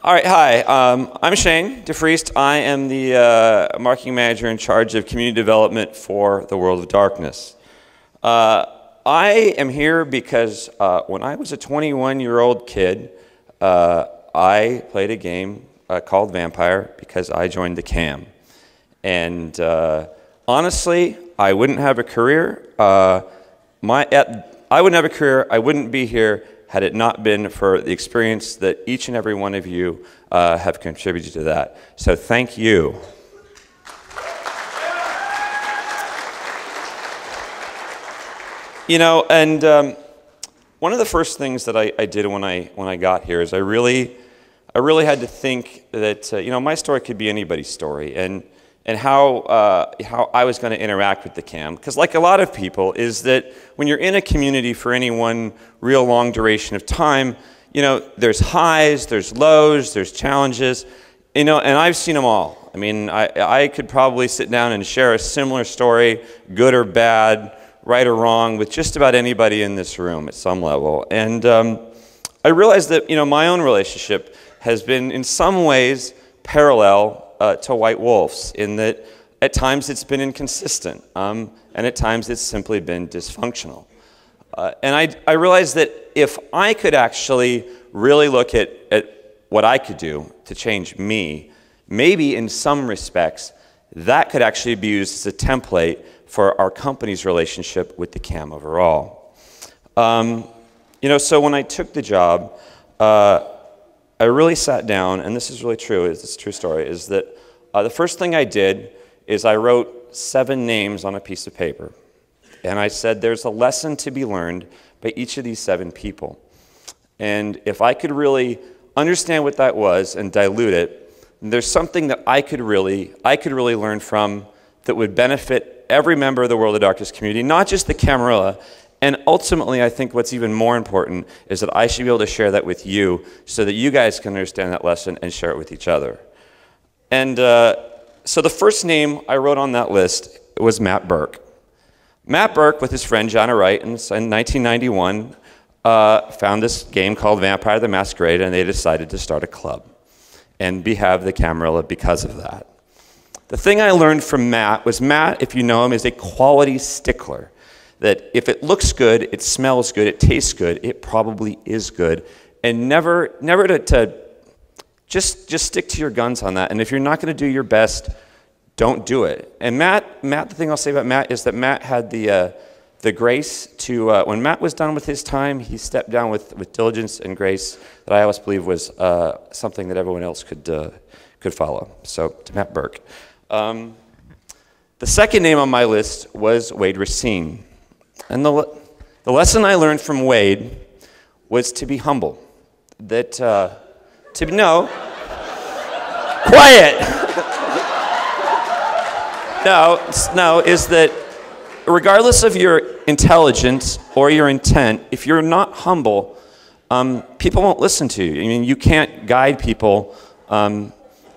All right, hi. I'm Shane DeFreest. I am the marketing manager in charge of community development for the World of Darkness. I am here because when I was a 21-year-old kid, I played a game called Vampire because I joined the CAM. And honestly, I wouldn't have a career. I wouldn't have a career. I wouldn't be here had it not been for the experience that each and every one of you have contributed to that. So thank you. You know, and one of the first things that I did when I got here is I really had to think that you know, my story could be anybody's story, and how I was going to interact with the CAM. Because like a lot of people, is that when you're in a community for any one real long duration of time, you know, there's highs, there's lows, there's challenges, you know, and I've seen them all. I mean, I could probably sit down and share a similar story, good or bad, right or wrong, with just about anybody in this room at some level. And I realized that, you know, my own relationship has been in some ways parallel to White Wolf's, in that at times it's been inconsistent, and at times it's simply been dysfunctional. And I realized that if I could actually really look at what I could do to change me, maybe in some respects, that could actually be used as a template for our company's relationship with the CAM overall. You know, so when I took the job, I really sat down, and this is really true, it's a true story, is that the first thing I did is I wrote 7 names on a piece of paper. And I said, there's a lesson to be learned by each of these 7 people. And if I could really understand what that was and dilute it, there's something that I could really learn from that would benefit every member of the World of Darkness community, not just the Camarilla. And ultimately, I think what's even more important is that I should be able to share that with you so that you guys can understand that lesson and share it with each other. And so the first name I wrote on that list was Matt Burke. Matt Burke, with his friend John Wright, in 1991, found this game called Vampire the Masquerade, and they decided to start a club and have the Camarilla because of that. The thing I learned from Matt was Matt, if you know him, is a quality stickler. That if it looks good, it smells good, it tastes good, it probably is good. And never to just stick to your guns on that. And if you're not going to do your best, don't do it. And Matt, the thing I'll say about Matt is that Matt had the grace to, when Matt was done with his time, he stepped down with diligence and grace that I always believe was something that everyone else could follow. So to Matt Burke. The second name on my list was Wade Racine. And the lesson I learned from Wade was to be humble. That, no, quiet. No, is that regardless of your intelligence or your intent, if you're not humble, people won't listen to you. I mean, you can't guide people. And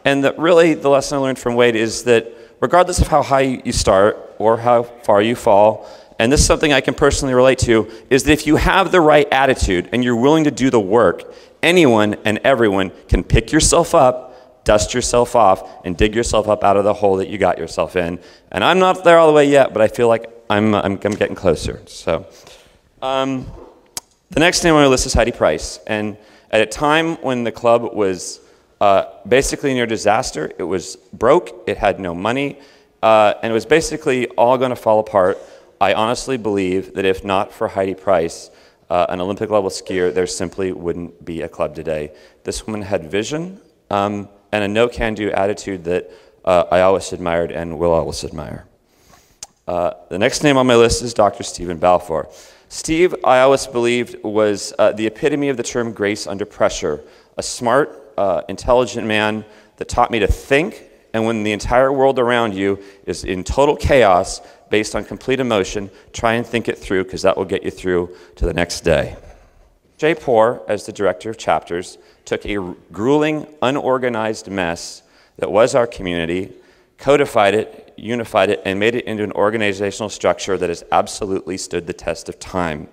that really the lesson I learned from Wade is that regardless of how high you start or how far you fall, and this is something I can personally relate to, is that if you have the right attitude and you're willing to do the work, anyone and everyone can pick yourself up, dust yourself off, and dig yourself up out of the hole that you got yourself in. And I'm not there all the way yet, but I feel like I'm getting closer. So, the next name on my list is Heidi Price. And at a time when the club was basically near disaster, it was broke, it had no money, and it was basically all going to fall apart. I honestly believe that if not for Heidi Price, an Olympic-level skier, there simply wouldn't be a club today. This woman had vision and a no-can-do attitude that I always admired and will always admire. The next name on my list is Dr. Stephen Balfour. Steve, I always believed, was the epitome of the term grace under pressure. A smart, intelligent man that taught me to think, and when the entire world around you is in total chaos, based on complete emotion, try and think it through, because that will get you through to the next day. Jay Poore, as the director of chapters, took a grueling, unorganized mess that was our community, codified it, unified it, and made it into an organizational structure that has absolutely stood the test of time.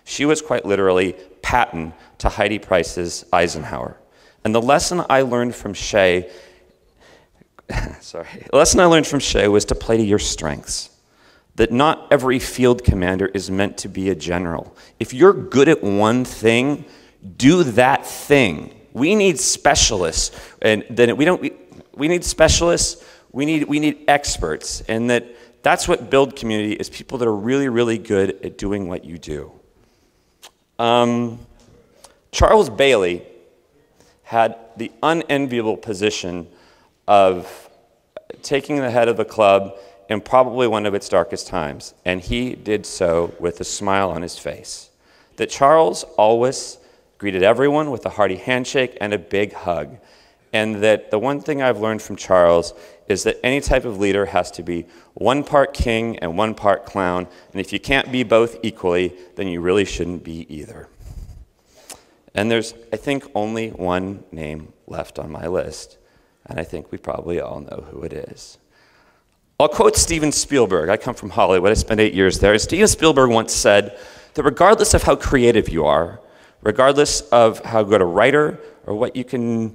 She was quite literally patent to Heidi Price's Eisenhower. And the lesson I learned from Shay, the lesson I learned from Shay was to play to your strengths. That not every field commander is meant to be a general. If you're good at one thing, do that thing. We need specialists, and then we need specialists. We need experts, and that's what build community is. People that are really, really good at doing what you do. Charles Bailey had the unenviable position of taking the head of the club in probably one of its darkest times, and he did so with a smile on his face. That Charles always greeted everyone with a hearty handshake and a big hug, and that the one thing I've learned from Charles is that any type of leader has to be one part king and one part clown, and if you can't be both equally, then you really shouldn't be either. And there's, I think, only one name left on my list, and I think we probably all know who it is. I'll quote Steven Spielberg. I come from Hollywood. I spent 8 years there. Steven Spielberg once said that regardless of how creative you are, regardless of how good a writer or what you can,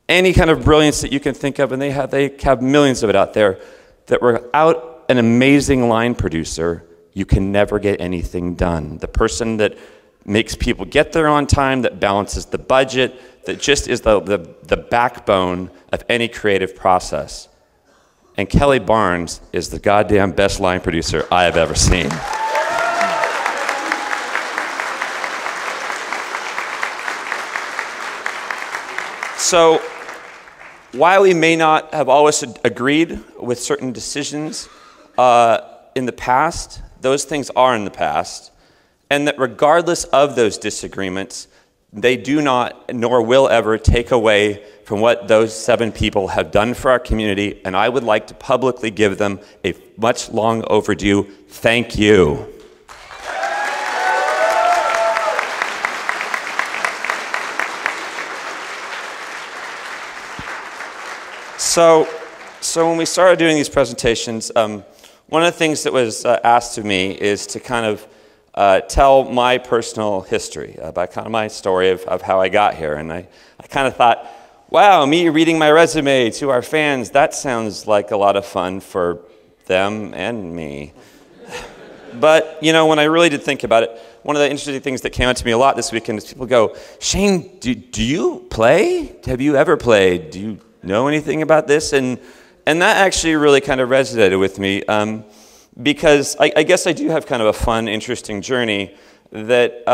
any kind of brilliance that you can think of, and they have millions of it out there, that without an amazing line producer, you can never get anything done. The person that makes people get there on time, that balances the budget, that just is the backbone of any creative process. And Kelly Barnes is the goddamn best line producer I have ever seen. So, while we may not have always agreed with certain decisions in the past, those things are in the past, and that regardless of those disagreements, they do not nor will ever take away from what those 7 people have done for our community, and I would like to publicly give them a much long overdue thank you. So when we started doing these presentations, one of the things that was asked of me is to kind of tell my personal history, about kind of my story of how I got here. And I kind of thought, wow, me reading my resume to our fans, that sounds like a lot of fun for them and me. But, you know, when I really did think about it, one of the interesting things that came out to me a lot this weekend is people go, Shane, do you play? Have you ever played? Do you know anything about this? And that actually really kind of resonated with me. Because I guess I do have kind of a fun, interesting journey that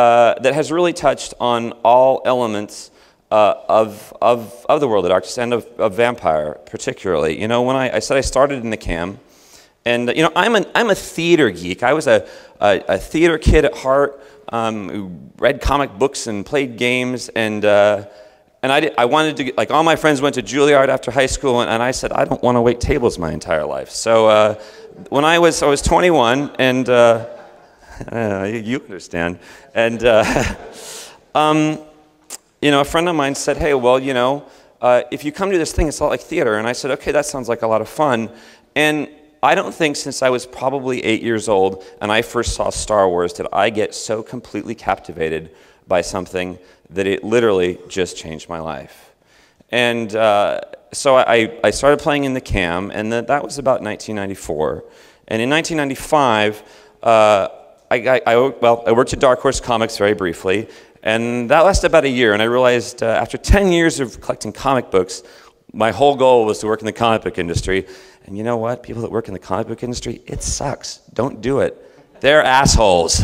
has really touched on all elements of the world of darkness and of vampire, particularly. You know, when I said I started in the cam, and you know, I'm a theater geek. I was a theater kid at heart, who read comic books and played games, and I wanted to get, like, all my friends went to Juilliard after high school, and I said, I don't want to wait tables my entire life. So when I was 21, and you understand, and you know, a friend of mine said, hey, well, you know, if you come to this thing, it's a lot like theater. And I said, okay, that sounds like a lot of fun. And I don't think since I was probably 8 years old and I first saw Star Wars did I get so completely captivated by something that it literally just changed my life. And so I started playing in the cam, and that was about 1994. And in 1995, I worked at Dark Horse Comics very briefly, and that lasted about a year. And I realized after 10 years of collecting comic books, my whole goal was to work in the comic book industry. And you know what? People that work in the comic book industry, it sucks. Don't do it. They're assholes.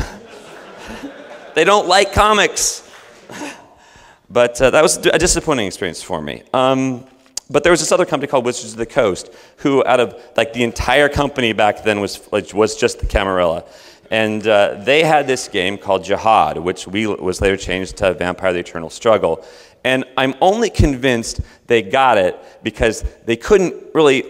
They don't like comics. But that was a disappointing experience for me. But there was this other company called Wizards of the Coast, who out of like the entire company back then was just the Camarilla. And they had this game called Jihad, which was later changed to Vampire: The Eternal Struggle. And I'm only convinced they got it because they couldn't really